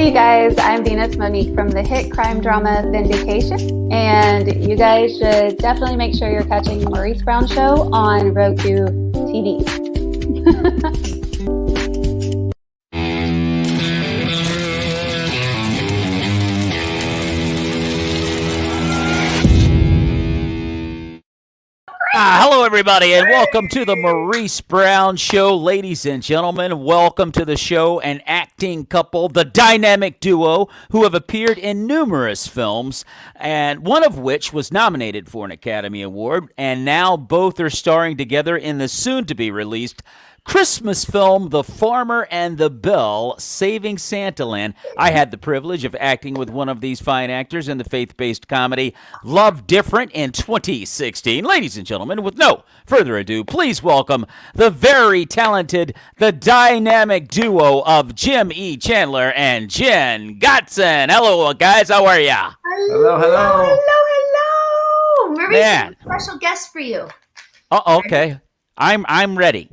Hey guys, I'm Venus Monique from the hit crime drama Vindication, and you guys should definitely make sure you're catching the Maurice Brown Show on Roku TV. Hello, everybody, and welcome to the Maurice Brown Show. Ladies and gentlemen, welcome to the show. An acting couple, the dynamic duo, who have appeared in numerous films, and one of which was nominated for an Academy Award, and now both are starring together in the soon-to-be-released Christmas film, The Farmer and the Belle, Saving Santaland. I had the privilege of acting with one of these fine actors in the faith-based comedy Love Different in 2016. Ladies and gentlemen, with no further ado, please welcome the very talented, the dynamic duo of Jim E. Chandler and Jenn Chandler. Hello, guys. How are ya? Hello. Maurice, Man. a special guest for you. Oh, okay. I'm ready.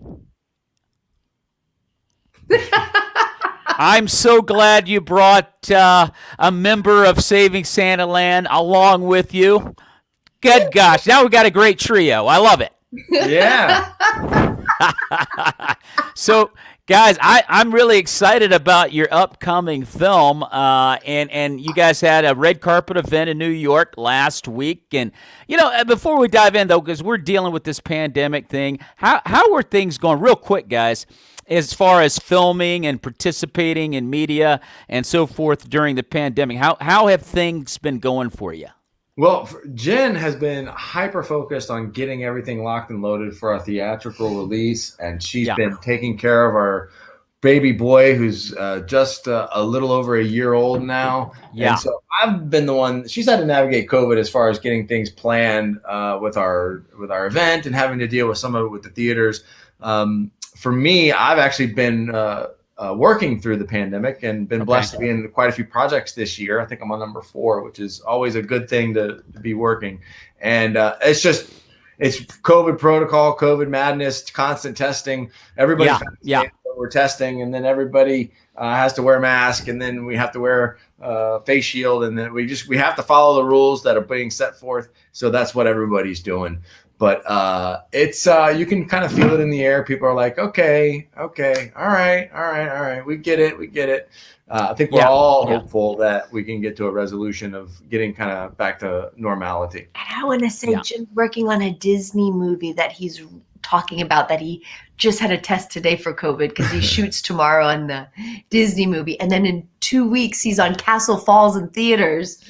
I'm so glad you brought a member of Saving Santaland along with you. Good gosh, now we got a great trio. I love it. Yeah. So, guys, I'm really excited about your upcoming film, and you guys had a red carpet event in New York last week. And, you know, before we dive in, though, because we're dealing with this pandemic thing, how are things going? Real quick, guys, as far as filming and participating in media and so forth during the pandemic, how have things been going for you? Well, Jen has been hyper-focused on getting everything locked and loaded for our theatrical release, and she's been taking care of our baby boy who's just a little over a year old now. Yeah. And so I've been the one, she's had to navigate COVID as far as getting things planned with our event and having to deal with some of it with the theaters. For me, I've actually been working through the pandemic and been blessed to be in quite a few projects this year. I think I'm on number 4, which is always a good thing to be working. And it's COVID protocol, COVID madness, constant testing. Everybody, we're testing, and then everybody has to wear a mask, and then we have to wear a face shield, and then we have to follow the rules that are being set forth. So that's what everybody's doing. But it's you can kind of feel it in the air. People are like, okay, all right, we get it. I think we're all hopeful that we can get to a resolution of getting kind of back to normality. And I want to say, Jim's working on a Disney movie that he's talking about, that he just had a test today for COVID because he shoots tomorrow on the Disney movie. And then in 2 weeks, he's on Castle Falls in theaters.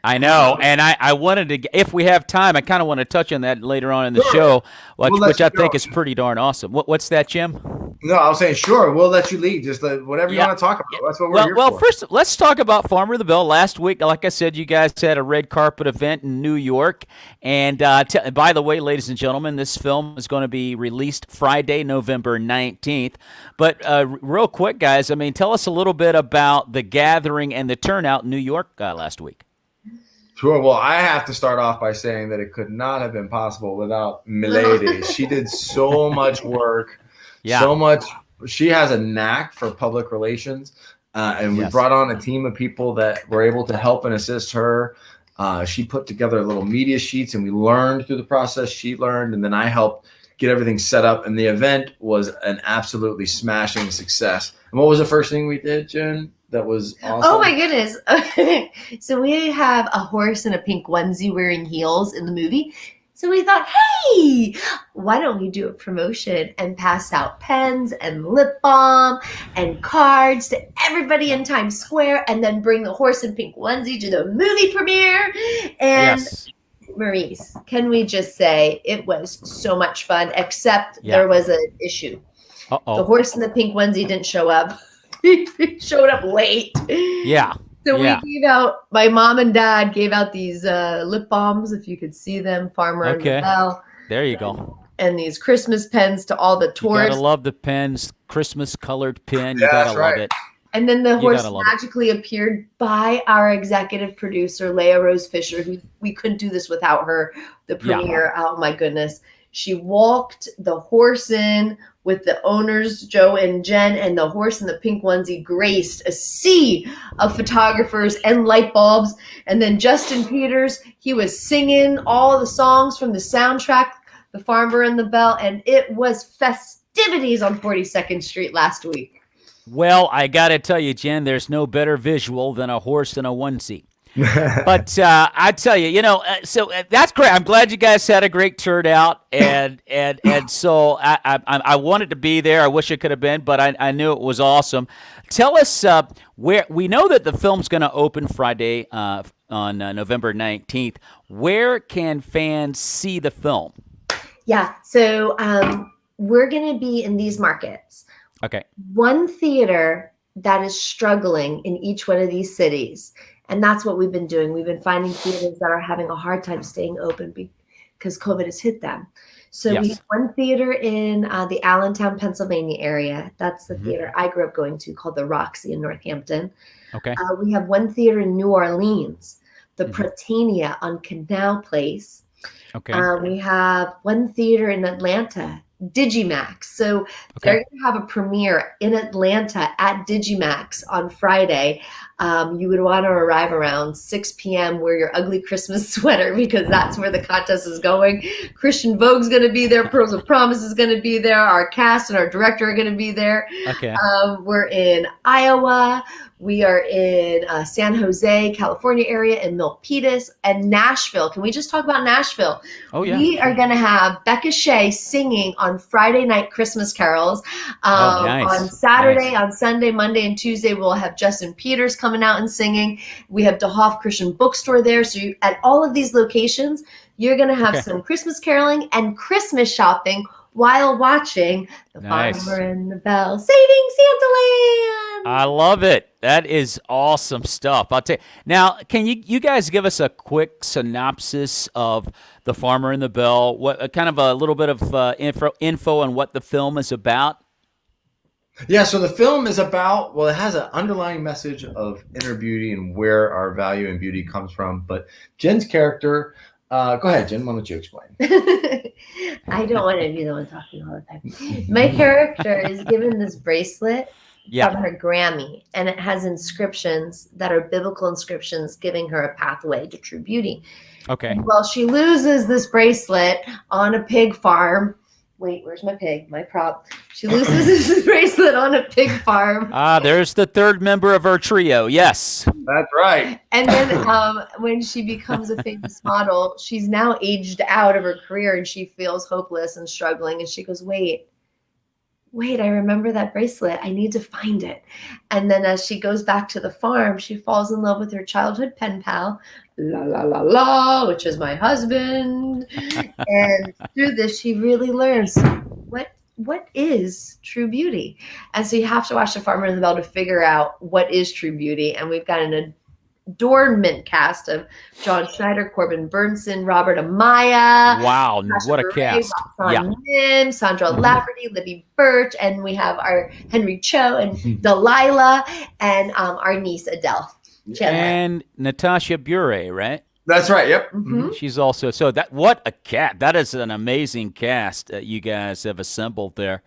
I know, and I wanted to, if we have time, I kind of want to touch on that later on in the show, which I think is pretty darn awesome. What's that, Jim? No, I was saying, sure, we'll let you lead. Just whatever you want to talk about. That's what we're here for. Well, first, let's talk about Farmer the Belle. Last week, like I said, you guys had a red carpet event in New York. And by the way, ladies and gentlemen, this film is going to be released Friday, November 19th. But real quick, guys, I mean, tell us a little bit about the gathering and the turnout in New York last week. Sure. Well, I have to start off by saying that it could not have been possible without Milady. She did so much work, so much. She has a knack for public relations, and we brought on a team of people that were able to help and assist her. She put together little media sheets, and we learned through the process. She learned, and then I helped get everything set up, and the event was an absolutely smashing success. And what was the first thing we did, Jen? That was awesome. Oh my goodness. So we have a horse in a pink onesie wearing heels in the movie. So we thought, hey, why don't we do a promotion and pass out pens and lip balm and cards to everybody in Times Square, and then bring the horse in pink onesie to the movie premiere. And Maurice, can we just say it was so much fun, except there was an issue. The horse in the pink onesie didn't show up. He showed up late. Yeah. So we gave out, my mom and dad gave out these lip balms, if you could see them, Farmer and the Belle. There you go. And these Christmas pens to all the tourists. You gotta love the pens, Christmas colored pen. You gotta love it. And then the horse magically appeared by our executive producer, Leah Rose Fisher, who we couldn't do this without her. The premiere, oh my goodness. She walked the horse in with the owners, Joe and Jen, and the horse in the pink onesie graced a sea of photographers and light bulbs. And then Justin Peters, he was singing all the songs from the soundtrack, The Farmer and the Belle, and it was festivities on 42nd Street last week. Well, I got to tell you, Jen, there's no better visual than a horse in a onesie. But I tell you, so that's great. I'm glad you guys had a great turnout, and so I wanted to be there. I wish I could have been, but I knew it was awesome. Tell us where we know that the film's going to open Friday on November 19th. Where can fans see the film? Yeah, so we're going to be in these markets. Okay. One theater that is struggling in each one of these cities. And that's what we've been doing. We've been finding theaters that are having a hard time staying open because COVID has hit them. So we have one theater in the Allentown, Pennsylvania area. That's the theater I grew up going to, called the Roxy in Northampton. Okay. We have one theater in New Orleans, the Prytania on Canal Place. Okay. We have one theater in Atlanta, Digimax. So they're going to have a premiere in Atlanta at Digimax on Friday. You would want to arrive around 6 p.m. Wear your ugly Christmas sweater because that's where the contest is going. Christian Vogue's going to be there. Pearls of Promise is going to be there. Our cast and our director are going to be there. Okay. We're in Iowa. We are in San Jose, California area, and Milpitas, and Nashville. Can we just talk about Nashville? Oh, yeah. We are going to have Becca Shea singing on Friday night Christmas carols. Nice. On Saturday, on Sunday, Monday, and Tuesday, we'll have Justin Peters coming out and singing. We have DeHoff Christian Bookstore there. So at all of these locations, you're going to have some Christmas caroling and Christmas shopping while watching The Farmer and the Belle Saving Santaland. I love it. That is awesome stuff. I'll tell you. Now, can you guys give us a quick synopsis of The Farmer and the Belle? What kind of a little bit of info on what the film is about? Yeah, so the film is about, well, it has an underlying message of inner beauty and where our value in beauty comes from. But Jen's character, go ahead, Jen, why don't you explain? I don't want to be the one talking all the time. My character is given this bracelet from her Grammy, and it has inscriptions that are biblical inscriptions giving her a pathway to true beauty. Okay. Well, she loses this bracelet on a pig farm. Wait, where's my pig? My prop. She loses this bracelet on a pig farm. There's the third member of her trio. Yes. That's right. And then when she becomes a famous model, she's now aged out of her career and she feels hopeless and struggling. And she goes, wait, I remember that bracelet. I need to find it. And then as she goes back to the farm, she falls in love with her childhood pen pal, La La La La, which is my husband. And through this, she really learns what is true beauty. And so you have to watch The Farmer and the Belle to figure out what is true beauty. And we've got an adornment cast of John Schneider, Corbin Burnson, Robert Amaya. Wow, Sasha what a Grey, cast. Roxanne Nim, Sandra Lafferty, Libby Birch, and we have our Henry Cho and Delilah and our niece Adele Chandler. And Natasha Bure, right? That's right. Yep. Mm-hmm. She's also what a cat. That is an amazing cast that you guys have assembled there.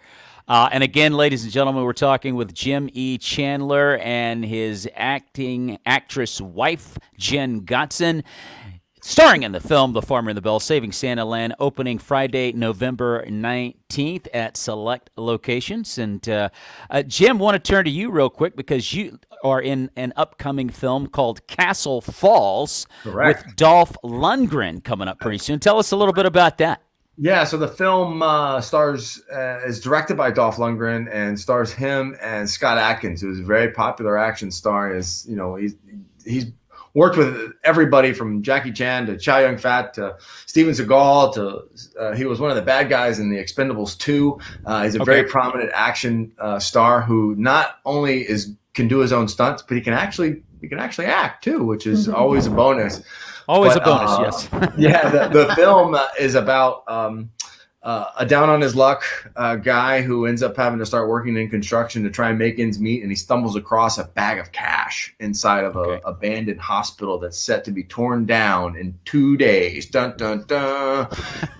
And again, ladies and gentlemen, we're talking with Jim E. Chandler and his actress wife, Jenn Chandler, starring in the film The Farmer and the Belle Saving Santaland, opening Friday, November 19th at select locations. And Jim, want to turn to you real quick because you are in an upcoming film called Castle Falls with Dolph Lundgren coming up pretty soon. Tell us a little bit about that. Yeah, so the film is directed by Dolph Lundgren and stars him and Scott Adkins, who's a very popular action star. He's worked with everybody from Jackie Chan to Chow Yun-fat to Steven Seagal to he was one of the bad guys in The Expendables 2. He's a very prominent action star who not only can do his own stunts, but he can actually act too, which is always a bonus. Always a bonus, yes. Yeah, the film is about a down on his luck guy who ends up having to start working in construction to try and make ends meet, and he stumbles across a bag of cash inside of a abandoned hospital that's set to be torn down in 2 days. Dun dun dun.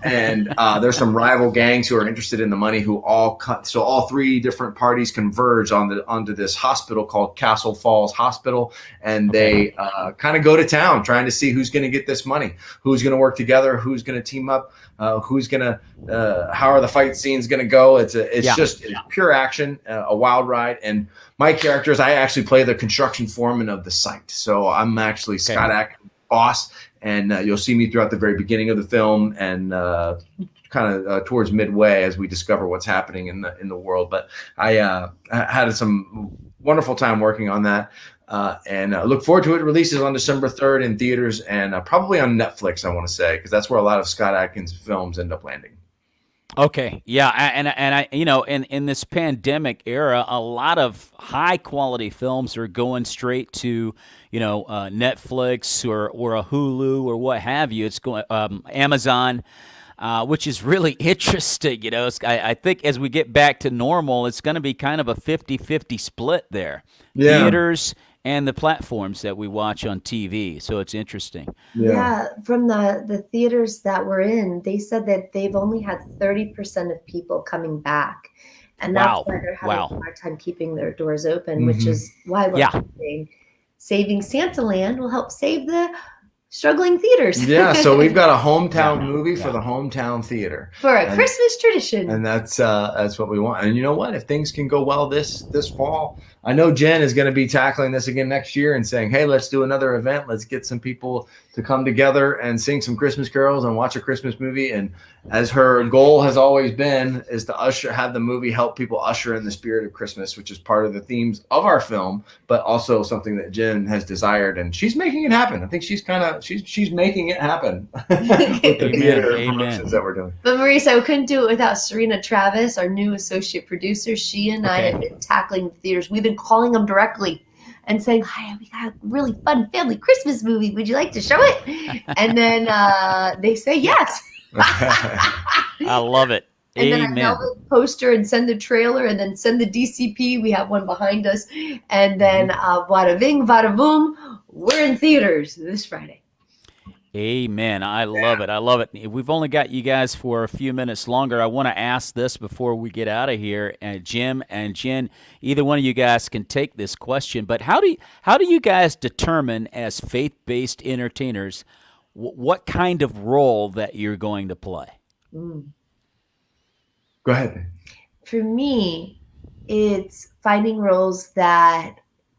And there's some rival gangs who are interested in the money who all cut. So all three different parties converge onto this hospital called Castle Falls Hospital, and they kind of go to town trying to see who's going to get this money, who's going to work together, who's going to team up, who's going to how are the fight scenes going to go? It's just pure action, a wild ride. And my characters, I actually play the construction foreman of the site. So I'm actually Scott Adkins' boss, and you'll see me throughout the very beginning of the film and kind of towards midway as we discover what's happening in the world. But I had some wonderful time working on that. And look forward to it. It releases on December 3rd in theaters and probably on Netflix, I want to say, because that's where a lot of Scott Adkins films end up landing. Okay, yeah, and I, in this pandemic era, a lot of high quality films are going straight to, Netflix or a Hulu or what have you. It's going Amazon, which is really interesting. I think as we get back to normal, it's going to be kind of a 50-50 split there. Yeah. Theaters and the platforms that we watch on TV. So it's interesting. Yeah, from the theaters that we're in, they said that they've only had 30% of people coming back. And that's why they're having a hard time keeping their doors open, which is why we're hoping Saving Santaland will help save the struggling theaters. Yeah, so we've got a hometown movie for the hometown theater. For a Christmas tradition. And that's what we want. And you know what? If things can go well this fall, I know Jenn is going to be tackling this again next year and saying, hey, let's do another event. Let's get some people to come together and sing some Christmas carols and watch a Christmas movie. And as her goal has always been, is to have the movie help people usher in the spirit of Christmas, which is part of the themes of our film, but also something that Jenn has desired. And she's making it happen. I think she's making it happen with the theater promotions that we're doing. But Maurice, I couldn't do it without Serena Travis, our new associate producer. She and I have been tackling the theaters. We've been calling them directly and saying, hi, we got a really fun family Christmas movie. Would you like to show it? And then they say yes. I love it. And Amen. then I mail the poster and send the trailer and then send the DCP. We have one behind us. And then vada bing, vada boom, we're in theaters this Friday. Amen. I love it. I love it. We've only got you guys for a few minutes longer. I want to ask this before we get out of here. Jim and Jenn, either one of you guys can take this question, but how do you guys determine as faith-based entertainers what kind of role that you're going to play? Go ahead. For me, it's finding roles that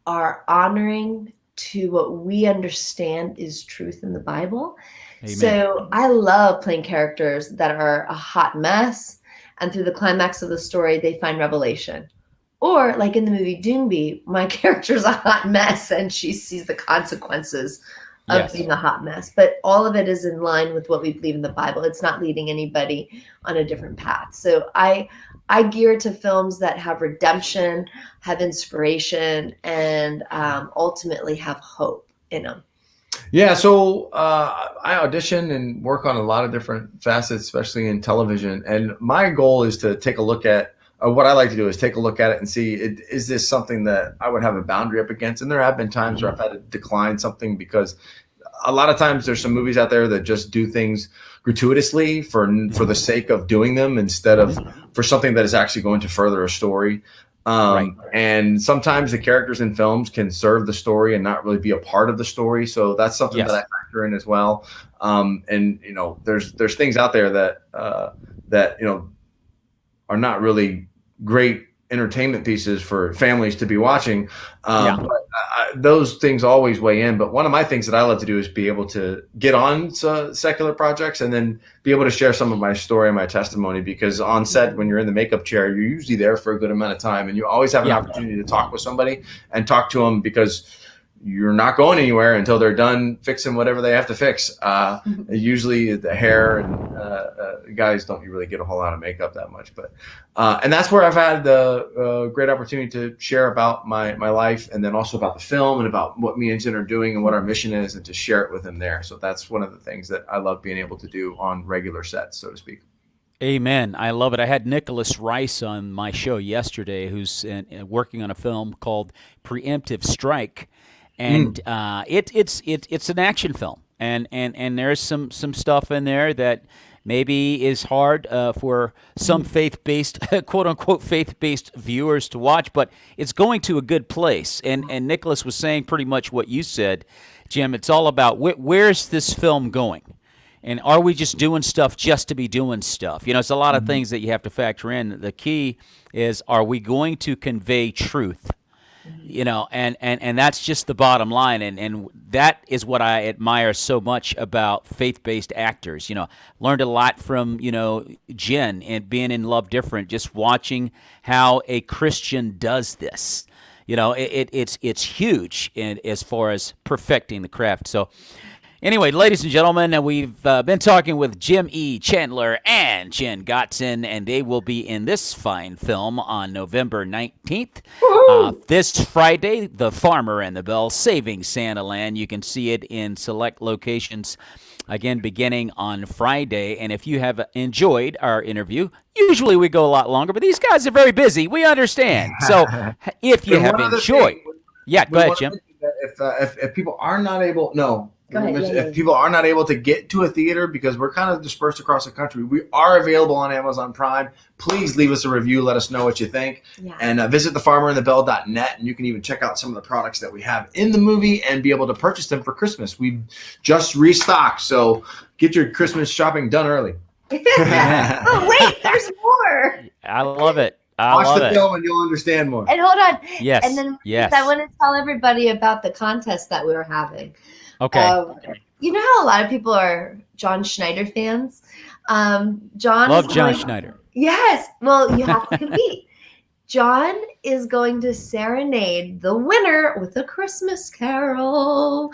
are honoring to what we understand is truth in the Bible. Amen. So I love playing characters that are a hot mess, and through the climax of the story, they find revelation. Or like in the movie Doomby, my character's a hot mess and she sees the consequences of being a hot mess. But all of it is in line with what we believe in the Bible. It's not leading anybody on a different path. So I gear to films that have redemption, have inspiration, and ultimately have hope in them. Yeah, so I audition and work on a lot of different facets, especially in television. And my goal is to take a look at, what I like to do is take a look at it and see, is this something that I would have a boundary up against? And there have been times where I've had to decline something because a lot of times there's some movies out there that just do things gratuitously for the sake of doing them instead of for something that is actually going to further a story. And sometimes the characters in films can serve the story and not really be a part of the story. So that's something that I factor in as well. And there's things out there that are not really great entertainment pieces for families to be watching. But those things always weigh in. But one of my things that I love to do is be able to get on secular projects and then be able to share some of my story and my testimony, because on set, when you're in the makeup chair, you're usually there for a good amount of time and you always have an opportunity to talk with somebody and talk to them, because you're not going anywhere until they're done fixing whatever they have to fix. Usually the hair and guys don't really get a whole lot of makeup that much, but and that's where I've had the great opportunity to share about my life, and then also about the film and about what me and Jenn are doing and what our mission is, and to share it with them there. So that's one of the things that I love being able to do on regular sets, so to speak. Amen. I love it. I had Nicholas Rice on my show yesterday, who's working on a film called Preemptive Strike, and it's an action film, and there's some stuff in there that maybe is hard for some faith-based, quote unquote, faith-based viewers to watch, but it's going to a good place. And Nicholas was saying pretty much what you said, Jim. It's all about where's this film going. And are we just doing stuff just to be doing stuff? You know, it's a lot of things that you have to factor in. The key is, are we going to convey truth? You know, and that's just the bottom line. And that is what I admire so much about faith-based actors. You know, learned a lot from, Jenn and being in Love Different, just watching how a Christian does this. You know, it's huge as far as perfecting the craft. So, anyway, ladies and gentlemen, we've been talking with Jim E. Chandler and Jenn Chandler, and they will be in this fine film on November 19th. This Friday, The Farmer and the Belle, Saving Santa Land. You can see it in select locations, again, beginning on Friday. And if you have enjoyed our interview, usually we go a lot longer, but these guys are very busy. We understand. So if you have enjoyed... Yeah, go ahead, Jim. If people are not able... No. Go ahead, If people are not able to get to a theater, because we're kind of dispersed across the country, we are available on Amazon Prime. Please leave us a review. Let us know what you think. Yeah. And visit thefarmerandthebelle.net, and you can even check out some of the products that we have in the movie and be able to purchase them for Christmas. We just restocked, so get your Christmas shopping done early. Oh, wait, there's more. I love it. Watch the film and you'll understand more. And hold on. Yes. And then yes. I want to tell everybody about the contest that we were having. Okay. You know how a lot of people are John Schneider fans? John love John Schneider. Yes. Well, you have to compete. John is going to serenade the winner with a Christmas carol.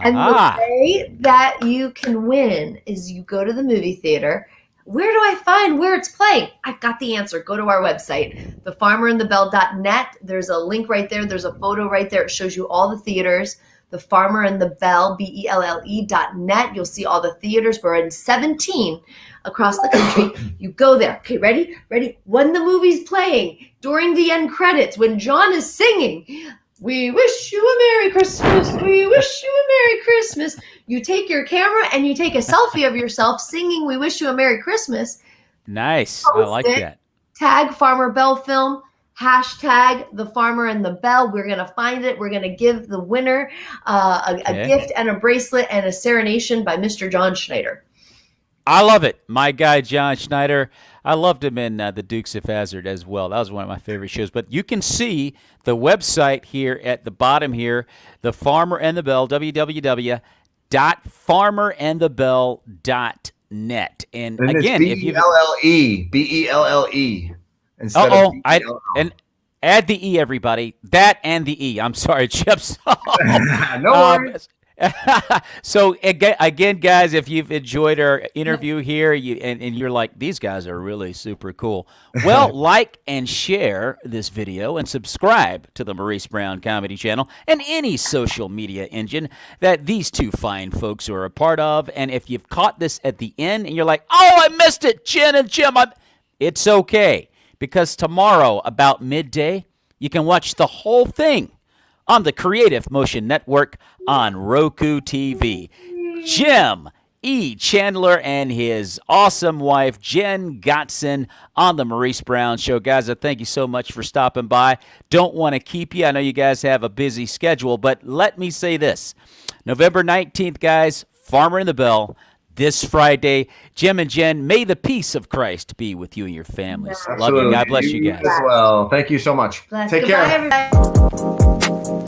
And the way that you can win is you go to the movie theater. Where do I find where it's playing? I've got the answer. Go to our website, thefarmerandthebelle.net. There's a link right there. There's a photo right there. It shows you all the theaters. The Farmer and the Belle, BELLE.net. You'll see all the theaters. We're in 17 across the country. You go there. Okay, ready? Ready? When the movie's playing, during the end credits, when John is singing, we wish you a Merry Christmas. We wish you a Merry Christmas. You take your camera and you take a selfie of yourself singing We Wish You a Merry Christmas. Nice. I like that. Tag Farmer Belle Film. Hashtag The Farmer and the Belle. We're going to find it. We're going to give the winner a gift and a bracelet and a serenation by Mr. John Schneider. I love it. My guy, John Schneider. I loved him in The Dukes of Hazzard as well. That was one of my favorite shows. But you can see the website here at the bottom here, The Farmer and the Belle, www.farmerandthebelle.net. And again, if you BELLE. And add the E, everybody. That and the E. I'm sorry, Chips. No worries. So again, guys, if you've enjoyed our interview here, and you're like, these guys are really super cool, well, like and share this video and subscribe to the Maurice Brown Comedy Channel and any social media engine that these two fine folks are a part of. And if you've caught this at the end and you're like, oh, I missed it, Jenn and Jim, it's okay. Because tomorrow, about midday, you can watch the whole thing on the Creative Motion Network on Roku TV. Jim E. Chandler and his awesome wife, Jenn Chandler, on the Maurice Brown Show. Guys, I thank you so much for stopping by. Don't want to keep you. I know you guys have a busy schedule, but let me say this. November 19th, guys, Farmer and the Belle. This Friday, Jim and Jenn, may the peace of Christ be with you and your families. Absolutely. Love you. God bless you guys. Well, thank you so much. Bless. Take Goodbye, care. Everybody.